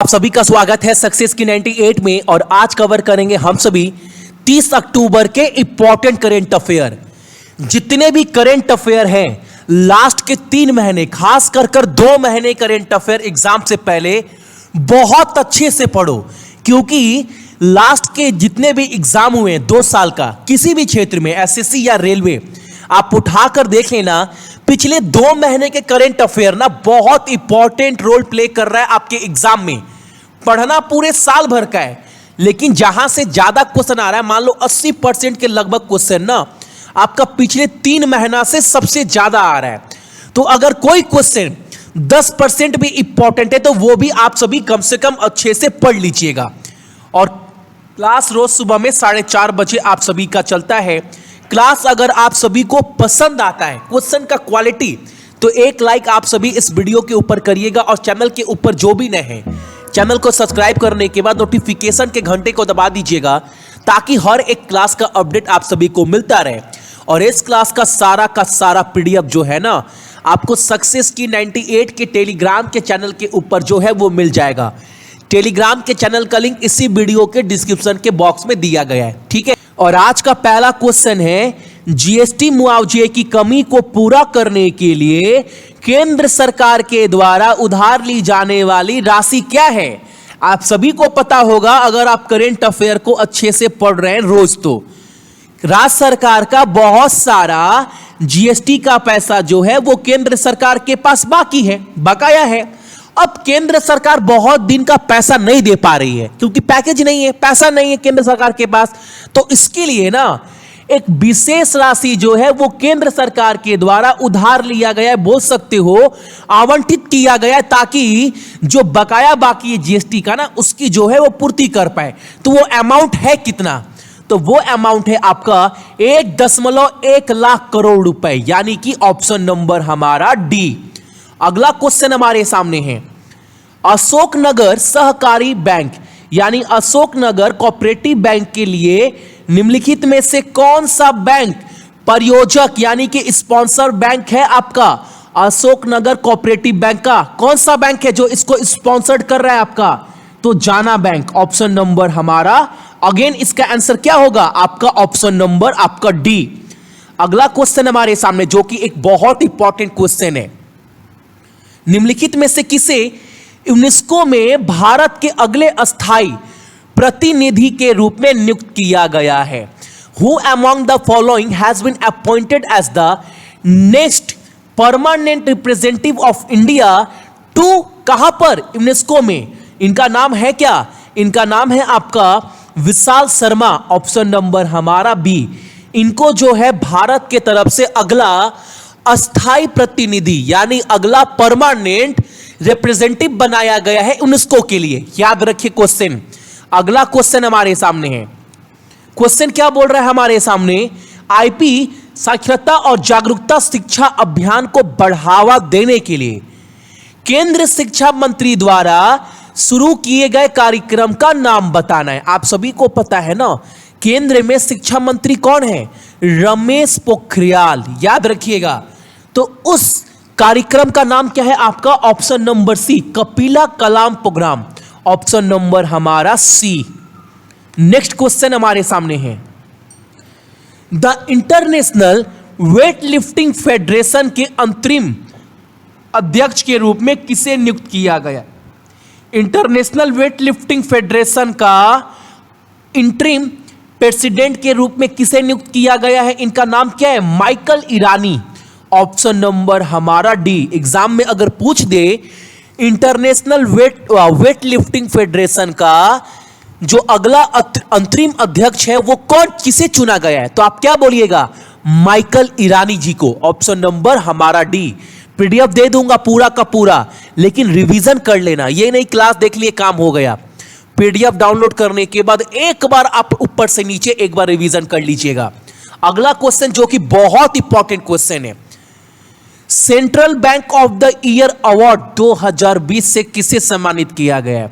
आप सभी का स्वागत है सक्सेस की 98 में। और आज कवर करेंगे हम सभी 30 अक्टूबर के इंपॉर्टेंट करेंट अफेयर। जितने भी करेंट अफेयर हैं लास्ट के 3 महीने, खास कर 2 महीने करेंट अफेयर एग्जाम से पहले बहुत अच्छे से पढ़ो, क्योंकि लास्ट के जितने भी एग्जाम हुए 2 साल का किसी भी क्षेत्र में, एसएससी या रेलवे, आप उठाकर देख लेना, पिछले 2 महीने के करंट अफेयर ना बहुत इंपॉर्टेंट रोल प्ले कर रहा है आपके एग्जाम में। पढ़ना पूरे साल भर का है, लेकिन जहां से ज्यादा क्वेश्चन आ रहा है, मान लो 80% के लगभग क्वेश्चन ना आपका पिछले 3 महीना से सबसे ज्यादा आ रहा है। तो अगर कोई क्वेश्चन 10% भी इंपॉर्टेंट है तो वो भी आप सभी कम से कम अच्छे से पढ़ लीजिएगा। और क्लास रोज सुबह में 4:30 बजे आप सभी का चलता है। क्लास अगर आप सभी को पसंद आता है, क्वेश्चन का क्वालिटी, तो एक लाइक आप सभी इस वीडियो के ऊपर करिएगा। और चैनल के ऊपर जो भी नए हैं, चैनल को सब्सक्राइब करने के बाद नोटिफिकेशन के घंटे को दबा दीजिएगा, ताकि हर एक क्लास का अपडेट आप सभी को मिलता रहे। और इस क्लास का सारा पीडीएफ जो है ना, आपको सक्सेस की 98 के टेलीग्राम के चैनल के ऊपर जो है वो मिल जाएगा। टेलीग्राम के चैनल का लिंक इसी वीडियो के डिस्क्रिप्शन के बॉक्स में दिया गया है, ठीक है। और आज का पहला क्वेश्चन है, जीएसटी मुआवजे की कमी को पूरा करने के लिए केंद्र सरकार के द्वारा उधार ली जाने वाली राशि क्या है? आप सभी को पता होगा अगर आप करेंट अफेयर को अच्छे से पढ़ रहे हैं रोज। तो राज्य सरकार का बहुत सारा जीएसटी का पैसा जो है वो केंद्र सरकार के पास बाकी है, बकाया है। अब केंद्र सरकार बहुत दिन का पैसा नहीं दे पा रही है, क्योंकि पैकेज नहीं है, पैसा नहीं है केंद्र सरकार के पास। तो इसके लिए ना एक विशेष राशि जो है वो केंद्र सरकार के द्वारा उधार लिया गया है, बोल सकते हो आवंटित किया गया है, ताकि जो बकाया बाकी है जीएसटी का ना, उसकी जो है वो पूर्ति कर पाए। तो वो अमाउंट है कितना? तो वो अमाउंट है आपका 1.1 लाख करोड़ रुपए, यानी कि ऑप्शन नंबर हमारा डी। अगला क्वेश्चन हमारे सामने है, अशोकनगर सहकारी बैंक यानी अशोकनगर कोऑपरेटिव बैंक के लिए निम्नलिखित में से कौन सा बैंक परियोजक यानी कि स्पॉन्सर बैंक है आपका? अशोकनगर कोऑपरेटिव बैंक का कौन सा बैंक है जो इसको स्पॉन्सर्ड कर रहा है आपका? तो जाना बैंक, ऑप्शन नंबर हमारा, अगेन इसका आंसर क्या होगा आपका? ऑप्शन नंबर आपका डी। अगला क्वेश्चन हमारे सामने, जो कि एक बहुत इंपॉर्टेंट क्वेश्चन है, निम्नलिखित में से किसे यूनेस्को में भारत के अगले अस्थायी प्रतिनिधि के रूप में नियुक्त किया गया है? Who among the following has been appointed as the next permanent representative of India to कहां पर? यूनेस्को में। इनका नाम है क्या? इनका नाम है आपका विशाल शर्मा, ऑप्शन नंबर हमारा बी। इनको जो है भारत के तरफ से अगला अस्थायी प्रतिनिधि यानी अगला परमानेंट रिप्रेजेंटेटिव बनाया गया है यूनेस्को के लिए। याद रखिए क्वेश्चन। अगला क्वेश्चन हमारे सामने है, क्वेश्चन क्या बोल रहा है हमारे सामने? आईपी साक्षरता और जागरूकता शिक्षा अभियान को बढ़ावा देने के लिए केंद्र शिक्षा मंत्री द्वारा शुरू किए गए कार्यक्रम का नाम बताना है। आप सभी को पता है ना, केंद्र में शिक्षा मंत्री कौन है? रमेश पोखरियाल, याद रखिएगा। तो उस कार्यक्रम का नाम क्या है आपका? ऑप्शन नंबर सी, कपिला कलाम प्रोग्राम, ऑप्शन नंबर हमारा सी। नेक्स्ट क्वेश्चन हमारे सामने है, the international weight lifting federation के अंतरिम अध्यक्ष के रूप में किसे नियुक्त किया गया? इंटरनेशनल वेट लिफ्टिंग फेडरेशन का इंटरिम प्रेसिडेंट के रूप में किसे नियुक्त किया गया है? इनका नाम क्या है? माइकल ईरानी, ऑप्शन नंबर हमारा डी। एग्जाम में अगर पूछ दे इंटरनेशनल वेट लिफ्टिंग फेडरेशन का जो अगला अंतरिम अध्यक्ष है वो कौन, किसे चुना गया है, तो आप क्या बोलिएगा? माइकल ईरानी जी को, ऑप्शन नंबर हमारा डी। पीडीएफ दे दूंगा पूरा का पूरा, लेकिन रिवीजन कर लेना, ये नहीं क्लास देख लिए काम हो गया। पीडीएफ डाउनलोड करने के बाद एक बार आप ऊपर से नीचे एक बार रिवीजन कर लीजिएगा। अगला क्वेश्चन जो कि बहुत इंपॉर्टेंट क्वेश्चन है, central bank of the year award 2020 से किसे सम्मानित किया गया है?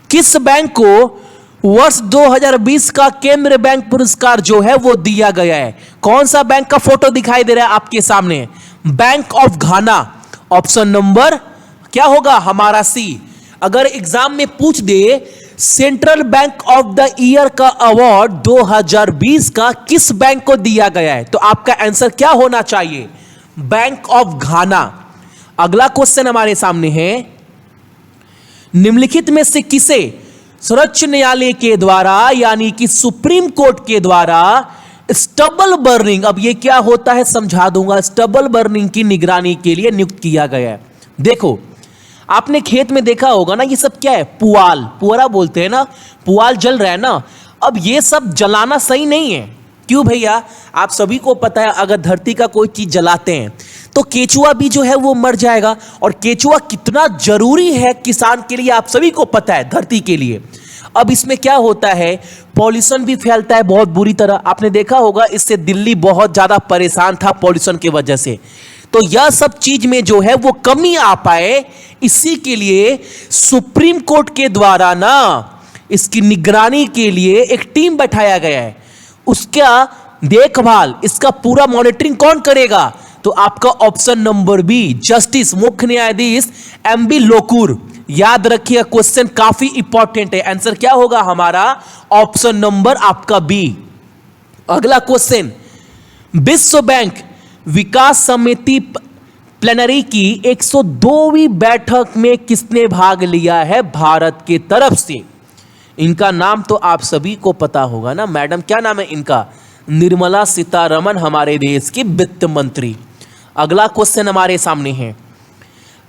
किस बैंक को वर्ष 2020 का केंद्र बैंक पुरस्कार जो है वो दिया गया है? कौन सा बैंक का फोटो दिखाई दे रहा है आपके सामने? Bank of Ghana, option number क्या होगा हमारा सी। अगर एग्जाम में पूछ दे central bank of the year का अवार्ड 2020 का किस बैंक को दिया गया है, तो आपका आंसर क्या होना चाहिए? बैंक ऑफ घाना। अगला क्वेश्चन हमारे सामने है, निम्नलिखित में से किसे सर्वोच्च न्यायालय के द्वारा यानी कि सुप्रीम कोर्ट के द्वारा स्टबल बर्निंग, अब ये क्या होता है समझा दूंगा, स्टबल बर्निंग की निगरानी के लिए नियुक्त किया गया है? देखो, आपने खेत में देखा होगा ना, ये सब क्या है? पुआल, पुअरा बोलते हैं ना, पुआल जल रहा है ना। अब ये सब जलाना सही नहीं है। क्यों भैया? आप सभी को पता है अगर धरती का कोई चीज जलाते हैं तो केचुआ भी जो है वो मर जाएगा, और केचुआ कितना जरूरी है किसान के लिए आप सभी को पता है, धरती के लिए। अब इसमें क्या होता है, पॉल्यूशन भी फैलता है बहुत बुरी तरह। आपने देखा होगा इससे दिल्ली बहुत ज्यादा परेशान था पॉल्यूशन की वजह से। तो यह सब चीज में जो है वो कमी आ पाए, इसी के लिए सुप्रीम कोर्ट के द्वारा ना इसकी निगरानी के लिए एक टीम बैठाया गया है। उसका देखभाल, इसका पूरा मॉनिटरिंग कौन करेगा? तो आपका ऑप्शन नंबर बी, जस्टिस मुख्य न्यायाधीश एमबी लोकुर। याद रखिए क्वेश्चन काफी इंपॉर्टेंट है, आंसर क्या होगा हमारा? ऑप्शन नंबर आपका बी। अगला क्वेश्चन, विश्व बैंक विकास समिति प्लेनरी की 102वीं बैठक में किसने भाग लिया है भारत के तरफ से? इनका नाम तो आप सभी को पता होगा ना, मैडम क्या नाम है इनका? निर्मला सीतारमण, हमारे देश की वित्त मंत्री। अगला क्वेश्चन हमारे सामने है,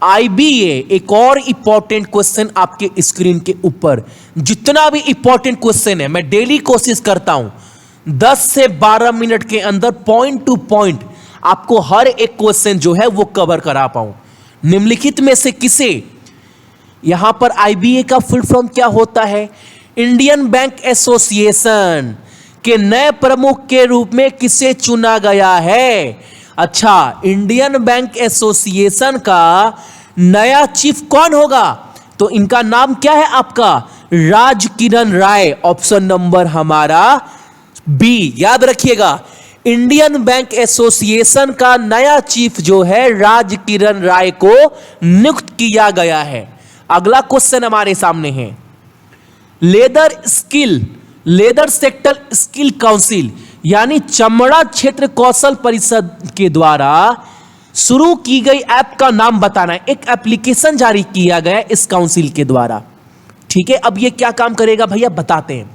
आईबीए, एक और इंपॉर्टेंट क्वेश्चन आपके स्क्रीन के ऊपर। जितना भी इंपॉर्टेंट क्वेश्चन है मैं डेली कोशिश करता हूं 10 से 12 मिनट के अंदर पॉइंट टू पॉइंट आपको हर एक क्वेश्चन जो है वो कवर करा पाऊं। निम्नलिखित में से किसे, यहां पर आईबीए का फुल फॉर्म क्या होता है? इंडियन बैंक एसोसिएशन के नए प्रमुख के रूप में किसे चुना गया है? अच्छा, इंडियन बैंक एसोसिएशन का नया चीफ कौन होगा? तो इनका नाम क्या है आपका? राज किरण राय। ऑप्शन नंबर हमारा बी। याद रखिएगा, इंडियन बैंक एसोसिएशन का नया चीफ जो है राज किरण राय को नियुक्त किया गया है। अगला क्वेश्चन हमारे सामने है, लेदर सेक्टर स्किल काउंसिल यानी चमड़ा क्षेत्र कौशल परिषद के द्वारा शुरू की गई ऐप का नाम बताना है। एक एप्लीकेशन जारी किया गया इस काउंसिल के द्वारा, ठीक है। अब ये क्या काम करेगा भैया बताते हैं।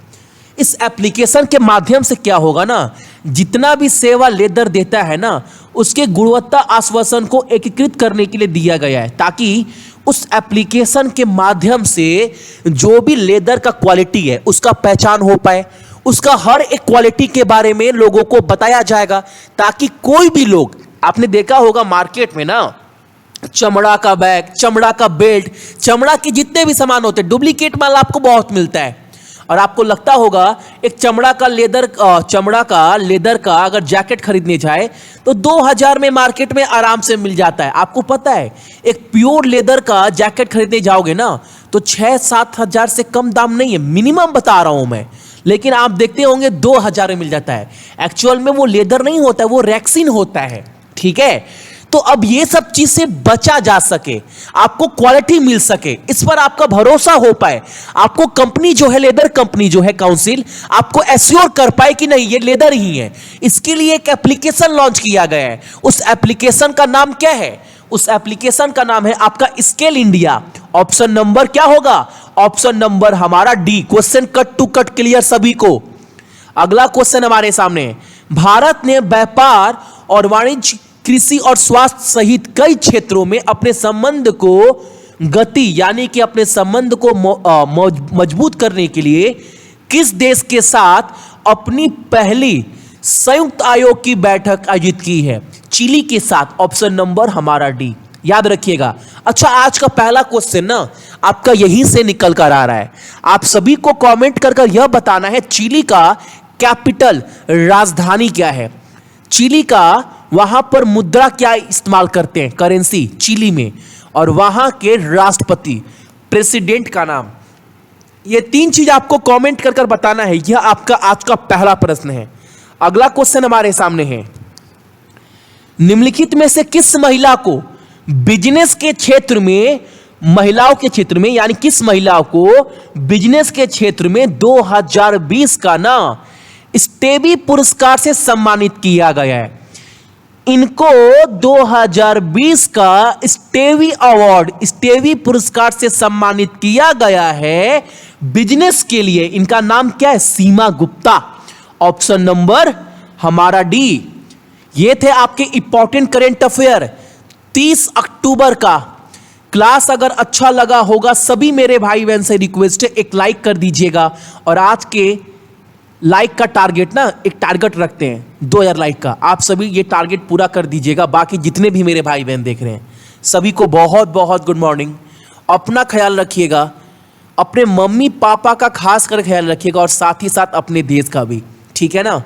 इस एप्लीकेशन के माध्यम से क्या होगा ना, जितना भी सेवा लेदर देता है ना उसके गुणवत्ता आश्वासन को एकीकृत करने के लिए दिया गया है, ताकि उस एप्लीकेशन के माध्यम से जो भी लेदर का क्वालिटी है उसका पहचान हो पाए, उसका हर एक क्वालिटी के बारे में लोगों को बताया जाएगा, ताकि कोई भी लोग, आपने देखा होगा मार्केट में ना चमड़ा का बैग, चमड़ा का बेल्ट, चमड़ा के जितने भी सामान होते हैं डुप्लीकेट माल आपको बहुत मिलता है। और आपको लगता होगा एक चमड़ा का लेदर का अगर जैकेट खरीदने जाए तो 2000 में मार्केट में आराम से मिल जाता है। आपको पता है एक प्योर लेदर का जैकेट खरीदने जाओगे ना तो 6-7 हजार से कम दाम नहीं है, मिनिमम बता रहा हूं मैं, लेकिन आप देखते होंगे 2000 में मिल जाता है। एक्चुअल में वो लेदर नहीं होता है, वो रेक्सिन होता है, ठीक है। तो अब ये सब चीज से बचा जा सके, आपको क्वालिटी मिल सके, इस पर आपका भरोसा हो पाए, आपको कंपनी जो है लेदर कंपनी जो है काउंसिल आपको एश्योर कर पाए कि नहीं ये लेदर ही है, इसके लिए एक एप्लीकेशन लॉन्च किया गया है। उस एप्लीकेशन का नाम क्या है? उस एप्लीकेशन का नाम है आपका स्केल इंडिया। ऑप्शन नंबर क्या होगा? ऑप्शन नंबर हमारा D. Question cut to cut clear सभी को। अगला क्वेश्चन हमारे सामने, भारत ने व्यापार और वाणिज्य, कृषि और स्वास्थ्य सहित कई क्षेत्रों में अपने संबंध को गति यानी कि अपने संबंध को मजबूत करने के लिए किस देश के साथ अपनी पहली संयुक्त आयोग की बैठक आयोजित की है? चिली के साथ। ऑप्शन नंबर हमारा डी, याद रखिएगा। अच्छा, आज का पहला क्वेश्चन ना आपका यहीं से निकल कर आ रहा है। आप सभी को कमेंट कर यह बताना है चिली का कैपिटल राजधानी क्या है, चिली का वहां पर मुद्रा क्या इस्तेमाल करते हैं करेंसी चिली में, और वहां के राष्ट्रपति प्रेसिडेंट का नाम। ये 3 चीज आपको कमेंट कर बताना है। यह आपका आज का पहला प्रश्न है। अगला क्वेश्चन हमारे सामने है, निम्नलिखित में से किस महिला को बिजनेस के क्षेत्र में महिलाओं के क्षेत्र में, यानी किस महिलाओं को बिजनेस के क्षेत्र में 2020 का ना स्टेवी पुरस्कार से सम्मानित किया गया है। इनको 2020 का स्टेवी अवार्ड, स्टेवी पुरस्कार से सम्मानित किया गया है बिजनेस के लिए। इनका नाम क्या है? सीमा गुप्ता। ऑप्शन नंबर हमारा डी। ये थे आपके इंपॉर्टेंट करेंट अफेयर 30 अक्टूबर का। क्लास अगर अच्छा लगा होगा, सभी मेरे भाई बहन से रिक्वेस्ट है एक लाइक कर दीजिएगा। और आज के लाइक का टारगेट ना, एक टारगेट रखते हैं 2000 लाइक का। आप सभी ये टारगेट पूरा कर दीजिएगा। बाकी जितने भी मेरे भाई बहन देख रहे हैं सभी को बहुत बहुत गुड मॉर्निंग। अपना ख्याल रखिएगा, अपने मम्मी पापा का खास कर ख्याल रखिएगा और साथ ही साथ अपने देश का भी, ठीक है ना।